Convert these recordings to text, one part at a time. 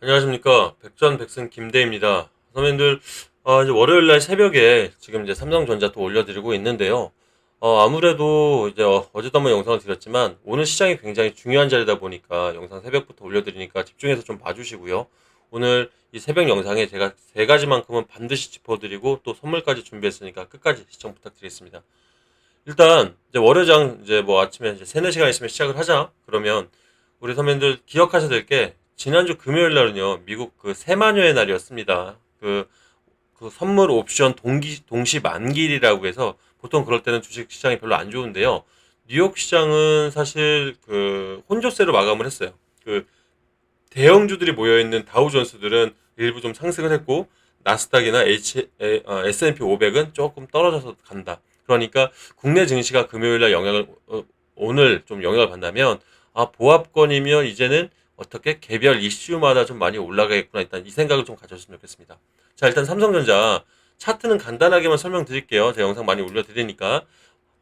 안녕하십니까. 백전백승 김대입니다. 선배님들, 이제 월요일날 새벽에 지금 이제 삼성전자 또 올려드리고 있는데요. 아무래도 이제 어제도 한번 영상을 드렸지만 오늘 시장이 굉장히 중요한 자리다 보니까 영상 새벽부터 올려드리니까 집중해서 좀 봐주시고요. 오늘 이 새벽 영상에 제가 세 가지만큼은 반드시 짚어드리고 또 선물까지 준비했으니까 끝까지 시청 부탁드리겠습니다. 일단 이제 월요장 이제 뭐 아침에 이제 3-4시간 있으면 시작을 하자. 그러면 우리 선배님들 기억하셔야 될 게 지난주 금요일 날은요. 미국 그 세만여의 날이었습니다. 그 선물 옵션 동시 만기일이라고 해서 보통 그럴 때는 주식 시장이 별로 안 좋은데요. 뉴욕 시장은 사실 그 혼조세로 마감을 했어요. 그 대형주들이 모여있는 다우존스들은 일부 좀 상승을 했고 나스닥이나 S&P 500은 조금 떨어져서 간다. 그러니까 국내 증시가 금요일날 오늘 좀 영향을 받는다면 보합권이면 이제는 어떻게 개별 이슈마다 좀 많이 올라가겠구나. 일단 이 생각을 좀 가졌으면 좋겠습니다. 자, 일단 삼성전자 차트는 간단하게만 설명드릴게요. 제 영상 많이 올려드리니까.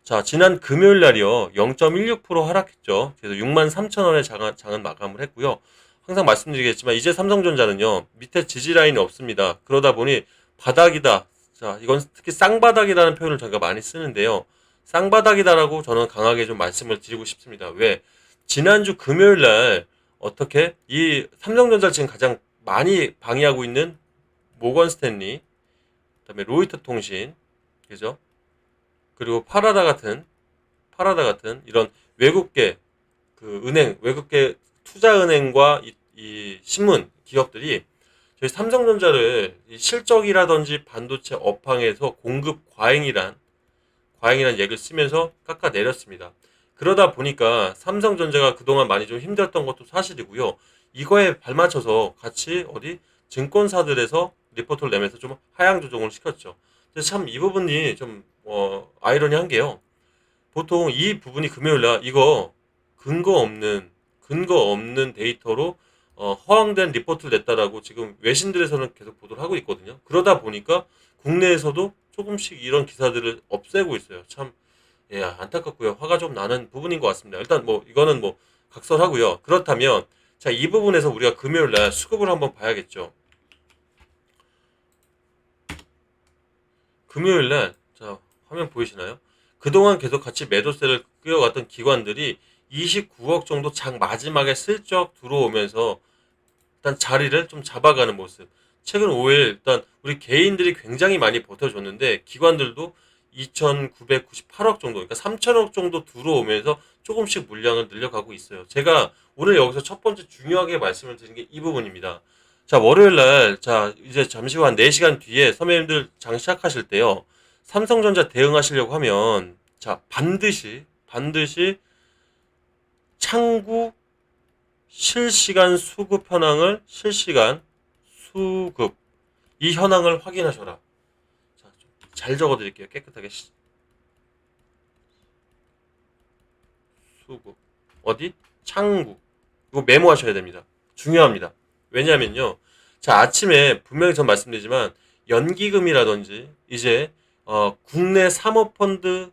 자, 지난 금요일 날이요. 0.16% 하락했죠. 그래서 63,000원에 장은 마감을 했고요. 항상 말씀드리겠지만 이제 삼성전자는요. 밑에 지지 라인이 없습니다. 그러다 보니 바닥이다. 자, 이건 특히 쌍바닥이라는 표현을 저희가 많이 쓰는데요. 쌍바닥이다라고 저는 강하게 좀 말씀을 드리고 싶습니다. 왜? 지난주 금요일 날 어떻게 이 삼성전자를 지금 가장 많이 방해하고 있는 모건 스탠리, 그다음에 로이터 통신, 그죠? 그리고 파라다 같은 이런 외국계 외국계 투자은행과 이 신문 기업들이 저희 삼성전자를 실적이라든지 반도체 업황에서 공급 과잉이란 얘기를 쓰면서 깎아내렸습니다. 그러다 보니까 삼성전자가 그동안 많이 좀 힘들었던 것도 사실이고요. 이거에 발맞춰서 같이 증권사들에서 리포트를 내면서 좀 하향 조정을 시켰죠. 참 이 부분이 좀 아이러니한 게요. 보통 이 부분이 금요일날 이거 근거 없는 데이터로 허황된 리포트를 냈다라고 지금 외신들에서는 계속 보도를 하고 있거든요. 그러다 보니까 국내에서도 조금씩 이런 기사들을 없애고 있어요. 참, 예, 안타깝고요. 화가 좀 나는 부분인 것 같습니다. 일단 뭐 이거는 뭐 각설하고요. 그렇다면 자, 이 부분에서 우리가 금요일날 수급을 한번 봐야겠죠. 금요일날 자, 화면 보이시나요? 그동안 계속 같이 매도세를 끌어갔던 기관들이 29억 정도 장 마지막에 슬쩍 들어오면서 일단 자리를 좀 잡아가는 모습. 최근 5일 일단 우리 개인들이 굉장히 많이 버텨줬는데 기관들도 2,998억 정도, 그러니까 3천억 정도 들어오면서 조금씩 물량을 늘려가고 있어요. 제가 오늘 여기서 첫 번째 중요하게 말씀을 드린 게 이 부분입니다. 자, 월요일 날, 자, 이제 잠시 후 한 4시간 뒤에 선배님들 장 시작하실 때요. 삼성전자 대응하시려고 하면, 자, 반드시 창구 실시간 수급 이 현황을 확인하셔라. 자, 잘 적어드릴게요. 깨끗하게 수급 어디? 창구 이거 메모하셔야 됩니다. 중요합니다. 왜냐면요. 자, 아침에 분명히 전 말씀드리지만 연기금이라든지 이제 국내 사모펀드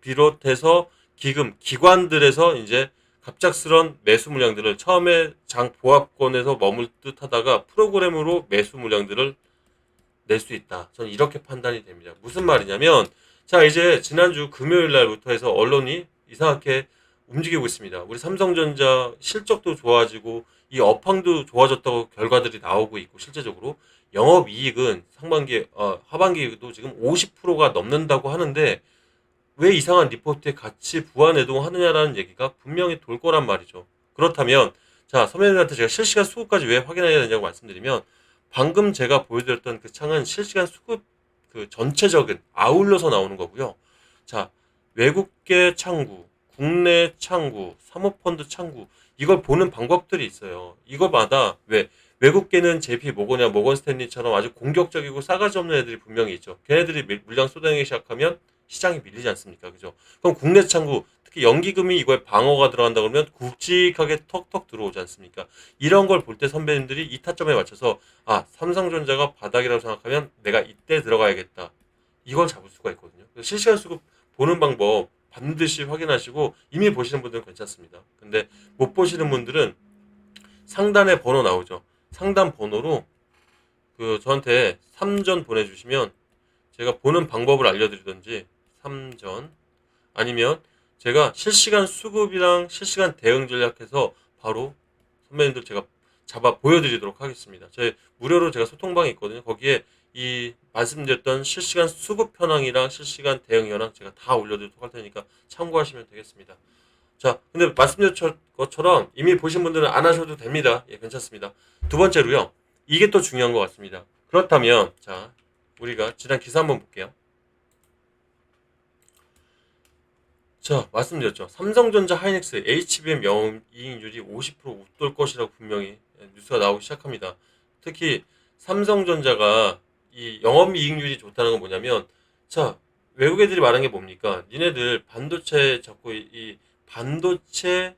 비롯해서 기관들에서 이제 갑작스런 매수 물량들을 처음에 장 보합권에서 머물 듯 하다가 프로그램으로 매수 물량들을 낼 수 있다. 저는 이렇게 판단이 됩니다. 무슨 말이냐면, 자, 이제 지난주 금요일 날부터 해서 언론이 이상하게 움직이고 있습니다. 우리 삼성전자 실적도 좋아지고, 이 업황도 좋아졌다고 결과들이 나오고 있고, 실제적으로 영업이익은 하반기에도 지금 50%가 넘는다고 하는데, 왜 이상한 리포트에 같이 부안해동하느냐라는 얘기가 분명히 돌 거란 말이죠. 그렇다면 자, 선배님한테 제가 실시간 수급까지 왜 확인해야 되냐고 말씀드리면 방금 제가 보여드렸던 그 창은 실시간 수급 그 전체적인 아울러서 나오는 거고요. 자, 외국계 창구, 국내 창구, 사모펀드 창구 이걸 보는 방법들이 있어요. 이거마다 왜 외국계는 JP 모건이나 모건 스탠리처럼 아주 공격적이고 싸가지 없는 애들이 분명히 있죠. 걔네들이 물량 쏟아내기 시작하면 시장이 밀리지 않습니까? 그죠? 그럼 국내 창구, 특히 연기금이 이거에 방어가 들어간다 그러면 굵직하게 턱턱 들어오지 않습니까? 이런 걸 볼 때 선배님들이 이 타점에 맞춰서 삼성전자가 바닥이라고 생각하면 내가 이때 들어가야겠다. 이걸 잡을 수가 있거든요. 실시간 수급 보는 방법 반드시 확인하시고 이미 보시는 분들은 괜찮습니다. 근데 못 보시는 분들은 상단에 번호 나오죠. 상담 번호로 저한테 3전 보내주시면 제가 보는 방법을 알려드리든지 3전 아니면 제가 실시간 수급이랑 실시간 대응 전략해서 바로 선배님들 제가 잡아 보여드리도록 하겠습니다. 제 무료로 제가 소통방이 있거든요. 거기에 이 말씀드렸던 실시간 수급 현황이랑 실시간 대응 현황 제가 다 올려드리도록 할 테니까 참고하시면 되겠습니다. 자, 근데 말씀드린 것처럼 이미 보신 분들은 안 하셔도 됩니다. 예, 괜찮습니다. 두 번째로요. 이게 또 중요한 것 같습니다. 그렇다면, 자, 우리가 지난 기사 한번 볼게요. 자, 말씀드렸죠. 삼성전자 하이닉스 HBM 영업이익률이 50% 웃돌 것이라고 분명히 뉴스가 나오기 시작합니다. 특히 삼성전자가 이 영업이익률이 좋다는 건 뭐냐면, 자, 외국 애들이 말하는 게 뭡니까? 니네들 반도체 자꾸 이 반도체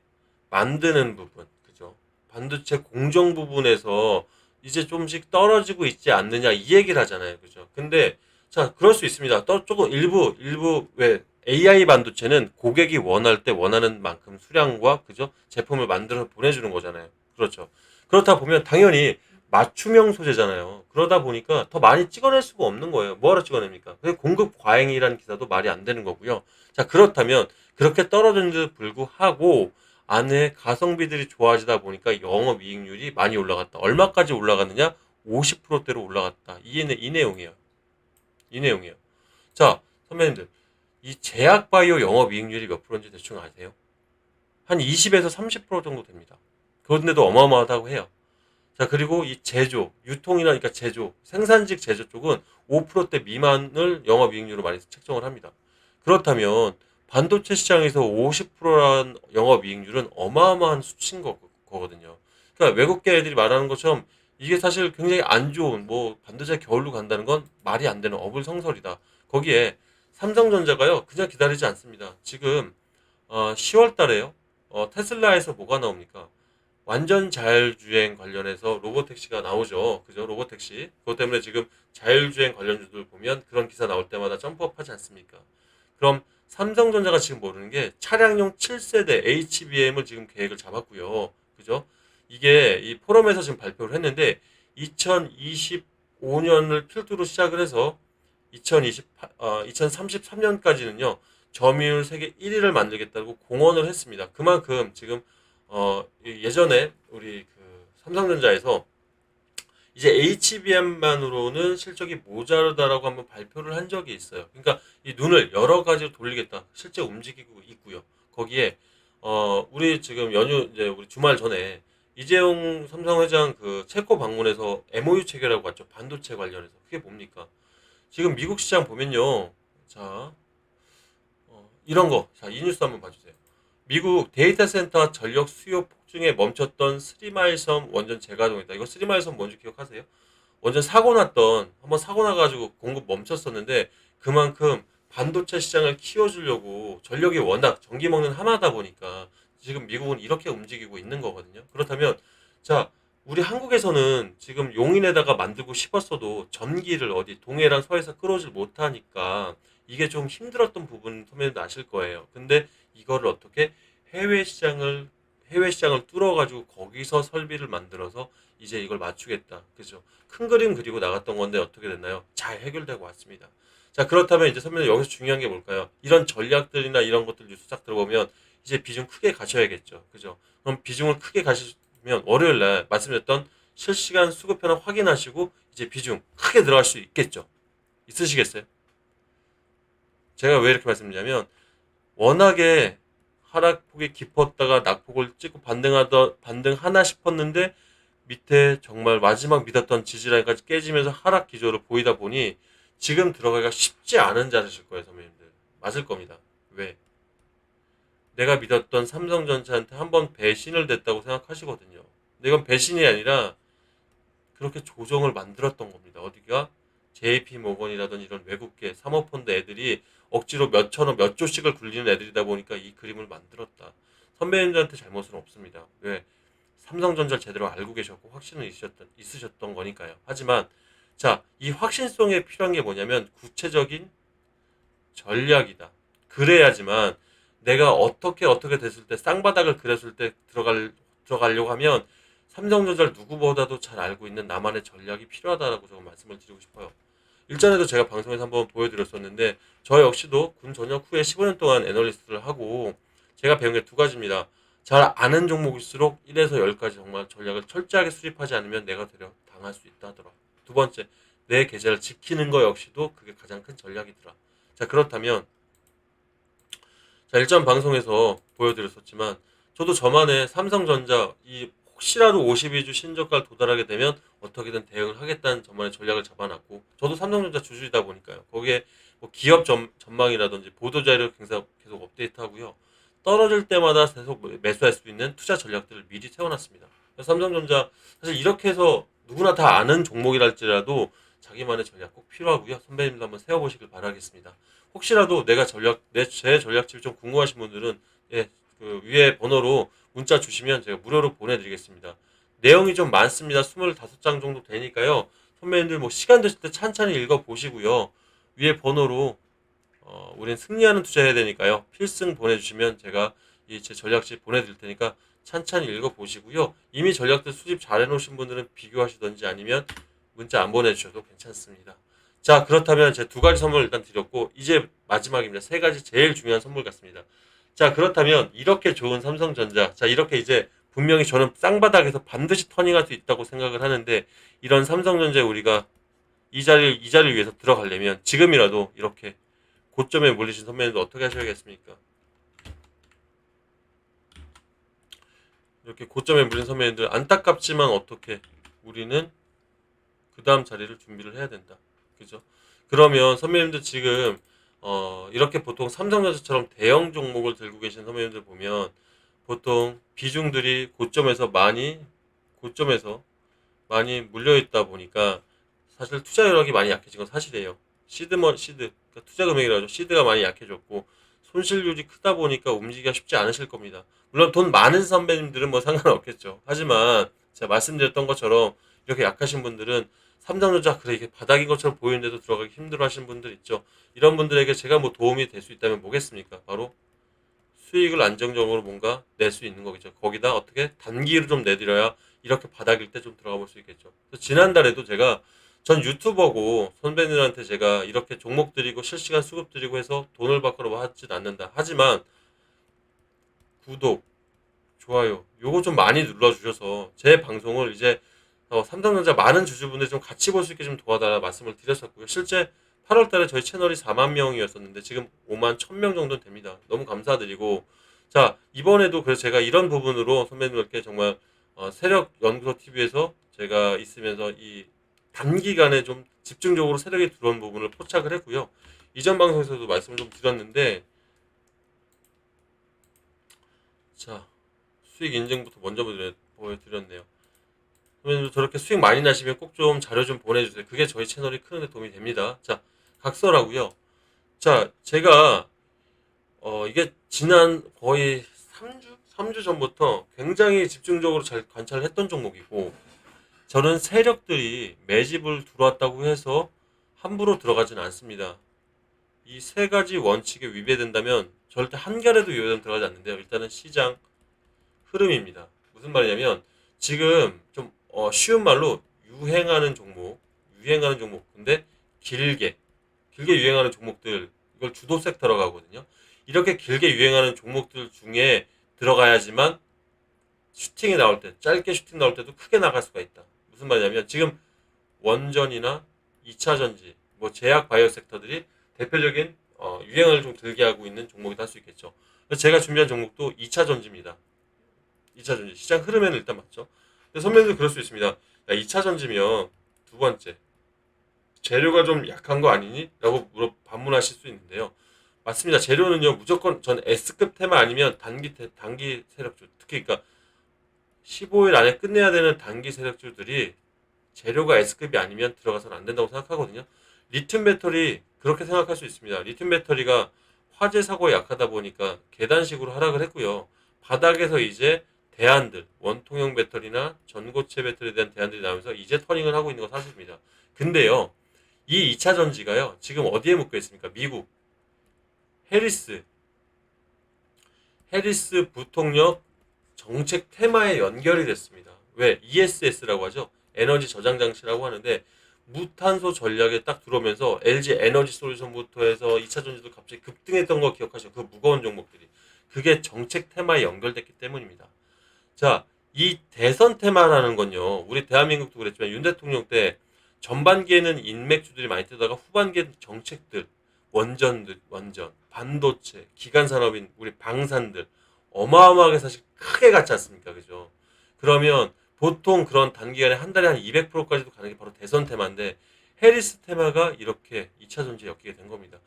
만드는 부분, 그죠? 반도체 공정 부분에서 이제 좀씩 떨어지고 있지 않느냐 이 얘기를 하잖아요, 그죠? 근데 자, 그럴 수 있습니다. 조금 일부 왜 AI 반도체는 고객이 원할 때 원하는 만큼 수량과 그죠? 제품을 만들어서 보내주는 거잖아요. 그렇죠. 그렇다 보면 당연히 맞춤형 소재잖아요. 그러다 보니까 더 많이 찍어낼 수가 없는 거예요. 뭐하러 찍어냅니까? 그게 공급 과잉이라는 기사도 말이 안 되는 거고요. 자, 그렇다면 그렇게 떨어졌는데도 불구하고 안에 가성비들이 좋아지다 보니까 영업이익률이 많이 올라갔다. 얼마까지 올라갔느냐? 50%대로 올라갔다. 이 내용이에요. 이 내용이에요. 자, 선배님들, 이 제약바이오 영업이익률이 몇 프로인지 대충 아세요? 한 20에서 30% 정도 됩니다. 그런데도 어마어마하다고 해요. 자, 그리고 이 제조, 유통이라니까 제조, 생산직 제조 쪽은 5%대 미만을 영업이익률로 많이 책정을 합니다. 그렇다면 반도체 시장에서 50%란 영업이익률은 어마어마한 수치인 거거든요. 그러니까 외국계 애들이 말하는 것처럼 이게 사실 굉장히 안 좋은 뭐 반도체 겨울로 간다는 건 말이 안 되는 어불성설이다. 거기에 삼성전자가요 그냥 기다리지 않습니다. 지금 10월 달에요. 테슬라에서 뭐가 나옵니까? 완전 자율주행 관련해서 로보택시가 나오죠. 그죠? 로보택시. 그것 때문에 지금 자율주행 관련주들 보면 그런 기사 나올 때마다 점프업 하지 않습니까? 그럼 삼성전자가 지금 모르는 게 차량용 7세대 HBM을 지금 계획을 잡았고요. 그죠? 이게 이 포럼에서 지금 발표를 했는데 2025년을 필두로 시작을 해서 2033년까지는요. 점유율 세계 1위를 만들겠다고 공언을 했습니다. 그만큼 지금 예전에 우리 삼성전자에서 이제 HBM만으로는 실적이 모자르다라고 한번 발표를 한 적이 있어요. 그러니까 이 눈을 여러 가지로 돌리겠다. 실제 움직이고 있고요. 거기에 우리 지금 연휴 이제 우리 주말 전에 이재용 삼성 회장 체코 방문해서 MOU 체결하고 왔죠. 반도체 관련해서. 그게 뭡니까? 지금 미국 시장 보면요. 자, 이런 거. 자, 이 뉴스 한번 봐주세요. 미국 데이터 센터 전력 수요 폭증에 멈췄던 스리마일 섬 원전 재가동이다. 이거 스리마일 섬 뭔지 기억하세요? 원전 한번 사고 나가지고 공급 멈췄었는데 그만큼 반도체 시장을 키워주려고 전력이 워낙 전기 먹는 하나다 보니까 지금 미국은 이렇게 움직이고 있는 거거든요. 그렇다면 자, 우리 한국에서는 지금 용인에다가 만들고 싶었어도 전기를 어디 동해랑 서해에서 끌어오질 못하니까 이게 좀 힘들었던 부분 선배님도 아실 거예요. 근데 이거를 어떻게 해외 시장을 해외 시장을 뚫어가지고 거기서 설비를 만들어서 이제 이걸 맞추겠다. 그죠? 큰 그림 그리고 나갔던 건데 어떻게 됐나요? 잘 해결되고 왔습니다. 자, 그렇다면 이제 선배님 여기서 중요한 게 뭘까요? 이런 전략들이나 이런 것들 뉴스 딱 들어보면 이제 비중 크게 가셔야겠죠. 그죠? 그럼 비중을 크게 가시면 월요일 날 말씀드렸던 실시간 수급 현황 확인하시고 이제 비중 크게 들어갈 수 있겠죠. 있으시겠어요? 제가 왜 이렇게 말씀드리냐면 워낙에 하락폭이 깊었다가 낙폭을 찍고 반등하나 싶었는데 밑에 정말 마지막 믿었던 지지라인까지 깨지면서 하락 기조를 보이다 보니 지금 들어가기가 쉽지 않은 자리실 거예요, 선배님들. 맞을 겁니다. 왜? 내가 믿었던 삼성전자한테 한번 배신을 됐다고 생각하시거든요. 근데 이건 배신이 아니라 그렇게 조정을 만들었던 겁니다. 어디가? JP 모건이라든 이런 외국계 사모펀드 애들이 억지로 몇 천원, 몇 조씩을 굴리는 애들이다 보니까 이 그림을 만들었다. 선배님들한테 잘못은 없습니다. 왜? 삼성전자를 제대로 알고 계셨고 확신은 있으셨던 거니까요. 하지만 자, 이 확신성에 필요한 게 뭐냐면 구체적인 전략이다. 그래야지만 내가 어떻게 됐을 때 쌍바닥을 그렸을 때 들어가려고 하면 삼성전자를 누구보다도 잘 알고 있는 나만의 전략이 필요하다라고 조금 말씀을 드리고 싶어요. 일전에도 제가 방송에서 한번 보여드렸었는데 저 역시도 군 전역 후에 15년 동안 애널리스트를 하고 제가 배운 게 두 가지입니다. 잘 아는 종목일수록 1에서 10까지 정말 전략을 철저하게 수립하지 않으면 내가 되려 당할 수 있다 하더라. 두 번째, 내 계좌를 지키는 거 역시도 그게 가장 큰 전략이더라. 자, 그렇다면 자, 일전 방송에서 보여드렸었지만 저도 저만의 삼성전자 이 혹시라도 52주 신저가를 도달하게 되면 어떻게든 대응을 하겠다는 저만의 전략을 잡아놨고 저도 삼성전자 주주이다 보니까요. 거기에 뭐 기업 전망이라든지 보도자료 계속 업데이트하고요. 떨어질 때마다 계속 매수할 수 있는 투자 전략들을 미리 세워놨습니다. 그래서 삼성전자 사실 이렇게 해서 누구나 다 아는 종목이랄지라도 자기만의 전략 꼭 필요하고요. 선배님도 한번 세워보시길 바라겠습니다. 혹시라도 제 전략집이 좀 궁금하신 분들은 예, 그 위에 번호로 문자 주시면 제가 무료로 보내드리겠습니다. 내용이 좀 많습니다. 25장 정도 되니까요. 선배님들 뭐 시간 되실 때 찬찬히 읽어보시고요. 위에 번호로 우린 승리하는 투자해야 되니까요. 필승 보내주시면 제가 이 제 전략집 보내드릴 테니까 찬찬히 읽어보시고요. 이미 전략들 수집 잘 해놓으신 분들은 비교하시던지 아니면 문자 안 보내주셔도 괜찮습니다. 자, 그렇다면 제 두 가지 선물 일단 드렸고 이제 마지막입니다. 세 가지 제일 중요한 선물 같습니다. 자, 그렇다면 이렇게 좋은 삼성전자, 자, 이렇게 이제 분명히 저는 쌍바닥에서 반드시 터닝할 수 있다고 생각을 하는데 이런 삼성전자에 우리가 이 자리를 위해서 들어가려면 지금이라도 이렇게 고점에 몰리신 선배님들 어떻게 하셔야겠습니까? 이렇게 고점에 몰린 선배님들 안타깝지만 어떻게 우리는 그 다음 자리를 준비를 해야 된다. 그죠? 그러면 선배님들 지금 이렇게 보통 삼성전자처럼 대형 종목을 들고 계신 선배님들 보면 보통 비중들이 고점에서 많이 물려 있다 보니까 사실 투자 여력이 많이 약해진 건 사실이에요. 그러니까 투자 금액이라고 하죠. 시드가 많이 약해졌고 손실률이 크다 보니까 움직이기가 쉽지 않으실 겁니다. 물론 돈 많은 선배님들은 뭐 상관없겠죠. 하지만 제가 말씀드렸던 것처럼 이렇게 약하신 분들은 삼성전자 그래 이게 바닥인 것처럼 보이는데도 들어가기 힘들어 하시는 분들 있죠. 이런 분들에게 제가 뭐 도움이 될 수 있다면 뭐겠습니까? 바로 수익을 안정적으로 뭔가 낼 수 있는 거겠죠. 거기다 어떻게 단기로 좀 내드려야 이렇게 바닥일 때 좀 들어가 볼 수 있겠죠. 그래서 지난달에도 제가 전 유튜버고 선배들한테 제가 이렇게 종목 드리고 실시간 수급 드리고 해서 돈을 받거나 하진 않는다. 하지만 구독, 좋아요 요거 좀 많이 눌러주셔서 제 방송을 이제 삼성전자 많은 주주분들 좀 같이 볼 수 있게 좀 도와달라 말씀을 드렸었고요. 실제 8월 달에 저희 채널이 4만 명이었었는데 지금 5만 1000명 정도는 됩니다. 너무 감사드리고 자 이번에도 그래서 제가 이런 부분으로 선배님들께 정말 세력 연구소 TV에서 제가 있으면서 이 단기간에 좀 집중적으로 세력이 들어온 부분을 포착을 했고요. 이전 방송에서도 말씀을 좀 드렸는데 자 수익 인증부터 먼저 보여드렸네요. 그러면 저렇게 수익 많이 나시면 꼭 좀 자료 좀 보내주세요. 그게 저희 채널이 크는데 도움이 됩니다. 자, 각설하고요. 자, 제가 이게 지난 거의 3주 전부터 굉장히 집중적으로 잘 관찰을 했던 종목이고 저는 세력들이 매집을 들어왔다고 해서 함부로 들어가진 않습니다. 이 세 가지 원칙에 위배된다면 절대 한 결에도 위배되면 들어가지 않는데요. 일단은 시장 흐름입니다. 무슨 말이냐면 지금 좀 쉬운 말로 유행하는 종목. 근데 길게 유행하는 종목들 이걸 주도 섹터라고 하거든요. 이렇게 길게 유행하는 종목들 중에 들어가야지만 슈팅이 나올 때, 짧게 슈팅 나올 때도 크게 나갈 수가 있다. 무슨 말이냐면 지금 원전이나 2차 전지, 뭐 제약 바이오 섹터들이 대표적인 유행을 좀 들게 하고 있는 종목이다 할 수 있겠죠. 그래서 제가 준비한 종목도 2차 전지입니다. 2차 전지 시장 흐름에는 일단 맞죠. 근데 선배님도 그럴 수 있습니다. 야, 2차 전지면 두 번째 재료가 좀 약한 거 아니니? 라고 반문하실 수 있는데요. 맞습니다. 재료는요 무조건 전 S급 테마 아니면 단기 세력주 특히 그러니까 15일 안에 끝내야 되는 단기 세력주들이 재료가 S급이 아니면 들어가서는 안 된다고 생각하거든요. 리튬 배터리 그렇게 생각할 수 있습니다. 리튬 배터리가 화재 사고에 약하다 보니까 계단식으로 하락을 했고요. 바닥에서 이제 대안들, 원통형 배터리나 전고체 배터리에 대한 대안들이 나오면서 이제 터닝을 하고 있는 건 사실입니다. 근데요, 이 2차 전지가요, 지금 어디에 묶여 있습니까? 미국, 해리스, 해리스 부통령 정책 테마에 연결이 됐습니다. 왜? ESS라고 하죠. 에너지 저장 장치라고 하는데 무탄소 전략에 딱 들어오면서 LG 에너지 솔루션부터 해서 2차 전지도 갑자기 급등했던 거 기억하시죠? 그 무거운 종목들이. 그게 정책 테마에 연결됐기 때문입니다. 자, 이 대선 테마라는 건요. 우리 대한민국도 그랬지만 윤 대통령 때 전반기에는 인맥주들이 많이 뜨다가 후반기에는 정책들, 원전, 반도체, 기간산업인 우리 방산들 어마어마하게 사실 크게 갔지 않습니까? 그죠? 그러면 보통 그런 단기간에 한 달에 한 200%까지도 가는 게 바로 대선 테마인데 해리스 테마가 이렇게 2차 전지에 엮이게 된 겁니다.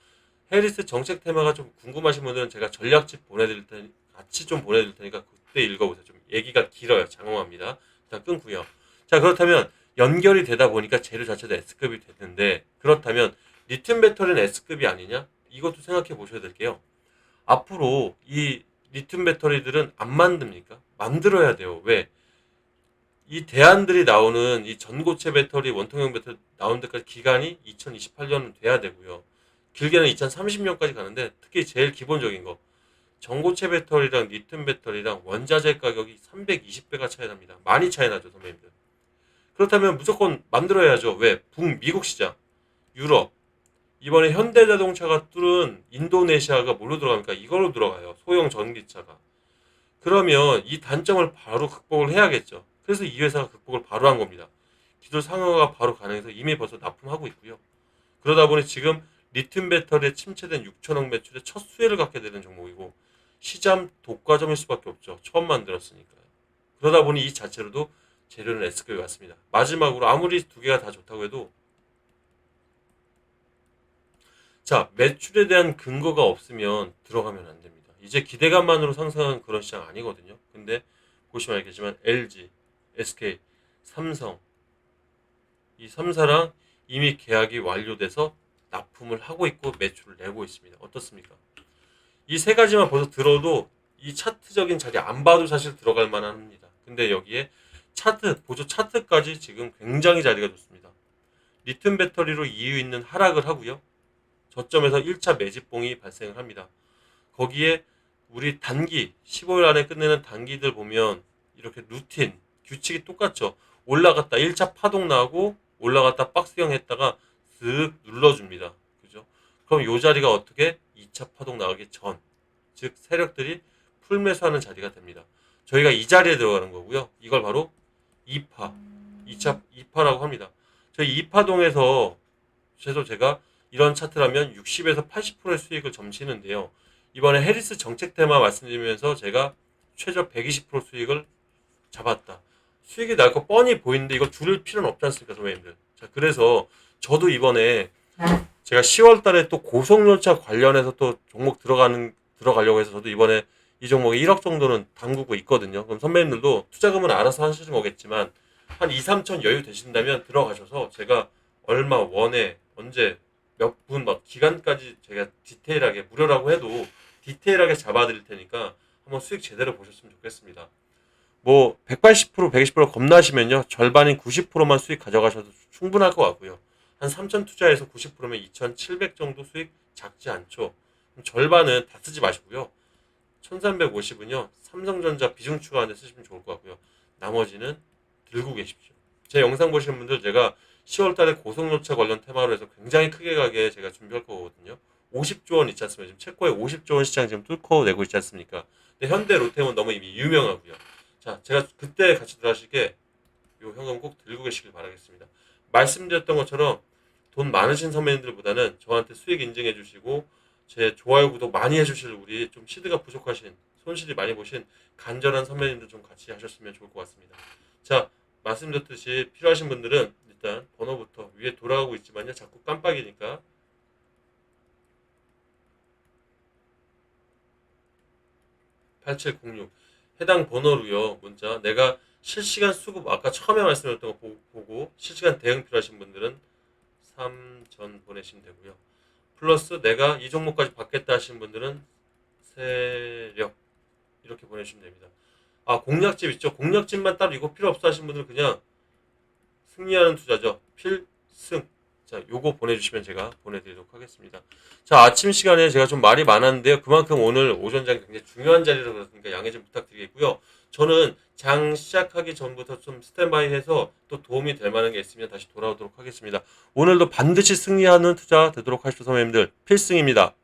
해리스 정책 테마가 좀 궁금하신 분들은 제가 전략집 보내드릴 테니 같이 좀 보내드릴 테니까 그때 읽어보세요. 좀 얘기가 길어요. 장황합니다. 일단 끊고요. 자, 그렇다면 연결이 되다 보니까 재료 자체도 S급이 됐는데 그렇다면 리튬 배터리는 S급이 아니냐? 이것도 생각해 보셔야 될게요. 앞으로 이 리튬 배터리들은 안 만듭니까? 만들어야 돼요. 왜? 이 대안들이 나오는 이 전고체 배터리, 원통형 배터리 나오는 데까지 기간이 2028년은 돼야 되고요. 길게는 2030년까지 가는데 특히 제일 기본적인 거 전고체 배터리랑 리튬 배터리랑 원자재 가격이 320배가 차이 납니다. 많이 차이 나죠, 선배님들. 그렇다면 무조건 만들어야죠. 왜? 북미국 시장, 유럽. 이번에 현대자동차가 뚫은 인도네시아가 뭘로 들어갑니까? 이걸로 들어가요. 소형 전기차가. 그러면 이 단점을 바로 극복을 해야겠죠. 그래서 이 회사가 극복을 바로 한 겁니다. 기술 상용화가 바로 가능해서 이미 벌써 납품하고 있고요. 그러다 보니 지금 리튬 배터리에 침체된 6천억 매출의 첫 수혜를 갖게 되는 종목이고 시장 독과점일 수밖에 없죠. 처음 만들었으니까요. 그러다 보니 이 자체로도 재료는 S급이 왔습니다. 마지막으로 아무리 두 개가 다 좋다고 해도 자, 매출에 대한 근거가 없으면 들어가면 안 됩니다. 이제 기대감만으로 상승하는 그런 시장 아니거든요. 근데 보시면 알겠지만 LG, SK, 삼성 이 3사랑 이미 계약이 완료돼서 납품을 하고 있고 매출을 내고 있습니다. 어떻습니까? 이 세 가지만 벌써 들어도 이 차트적인 자리 안 봐도 사실 들어갈 만합니다. 근데 여기에 차트, 보조 차트까지 지금 굉장히 자리가 좋습니다. 리튬 배터리로 이유 있는 하락을 하고요. 저점에서 1차 매집봉이 발생을 합니다. 거기에 우리 단기 15일 안에 끝내는 단기들 보면 이렇게 루틴 규칙이 똑같죠. 올라갔다 1차 파동 나고 올라갔다 박스형 했다가 슥 눌러줍니다. 그죠? 그럼 이 자리가 어떻게 2차 파동 나가기 전, 즉 세력들이 풀매수하는 자리가 됩니다. 저희가 이 자리에 들어가는 거고요. 이걸 바로 2파, 2차 2파라고 합니다. 저희 2파동에서 최소 제가 이런 차트라면 60에서 80%의 수익을 점치는데요. 이번에 해리스 정책 테마 말씀드리면서 제가 최저 120% 수익을 잡았다. 수익이 날 거 뻔히 보이는데 이거 줄일 필요는 없지 않습니까, 선배님들? 자, 그래서 저도 이번에 제가 10월 달에 또 고속열차 관련해서 또 종목 들어가려고 해서 저도 이번에 이 종목에 1억 정도는 담그고 있거든요. 그럼 선배님들도 투자금은 알아서 하시는 거겠지만 한 2, 3천 여유 되신다면 들어가셔서 제가 얼마 원에 언제 몇 분 막 기간까지 제가 디테일하게 무료라고 해도 디테일하게 잡아드릴 테니까 한번 수익 제대로 보셨으면 좋겠습니다. 뭐 180%, 120% 겁나시면요. 절반인 90%만 수익 가져가셔도 충분할 것 같고요. 한 3천 투자해서 90%면 2,700 정도 수익 작지 않죠. 그럼 절반은 다 쓰지 마시고요. 1,350은요. 삼성전자 비중 추가하는 데 쓰시면 좋을 것 같고요. 나머지는 들고 계십시오. 제 영상 보시는 분들 제가 10월 달에 고속열차 관련 테마로 해서 굉장히 크게 가게 제가 준비할 거거든요. 50조 원 있지 않습니까? 지금 체코에 50조 원 시장 지금 뚫고 내고 있지 않습니까? 근데 현대 롯데는 너무 이미 유명하고요. 자, 제가 그때 같이 들어가시게 요 현금 꼭 들고 계시길 바라겠습니다. 말씀드렸던 것처럼 돈 많으신 선배님들보다는 저한테 수익 인증해 주시고 제 좋아요 구독 많이 해주실 우리 좀 시드가 부족하신 손실이 많이 보신 간절한 선배님들 좀 같이 하셨으면 좋을 것 같습니다. 자, 말씀드렸듯이 필요하신 분들은 일단 번호부터 위에 돌아가고 있지만요. 자꾸 깜빡이니까 8706 해당 번호로요. 문자 내가 실시간 수급 아까 처음에 말씀드렸던 거 보고 실시간 대응 필요하신 분들은 3전 보내시면 되고요. 플러스 내가 이 종목까지 받겠다 하시는 분들은 세력 이렇게 보내주시면 됩니다. 아, 공략집 있죠. 공략집만 따로 이거 필요 없어 하시는 분들은 그냥 승리하는 투자죠. 필승. 자, 요거 보내주시면 제가 보내드리도록 하겠습니다. 자, 아침 시간에 제가 좀 말이 많았는데요. 그만큼 오늘 오전 장이 굉장히 중요한 자리라서 그렇으니까 양해 좀 부탁드리겠고요. 저는 장 시작하기 전부터 좀 스탠바이해서 또 도움이 될 만한 게 있으면 다시 돌아오도록 하겠습니다. 오늘도 반드시 승리하는 투자 되도록 하십시오, 선배님들. 필승입니다.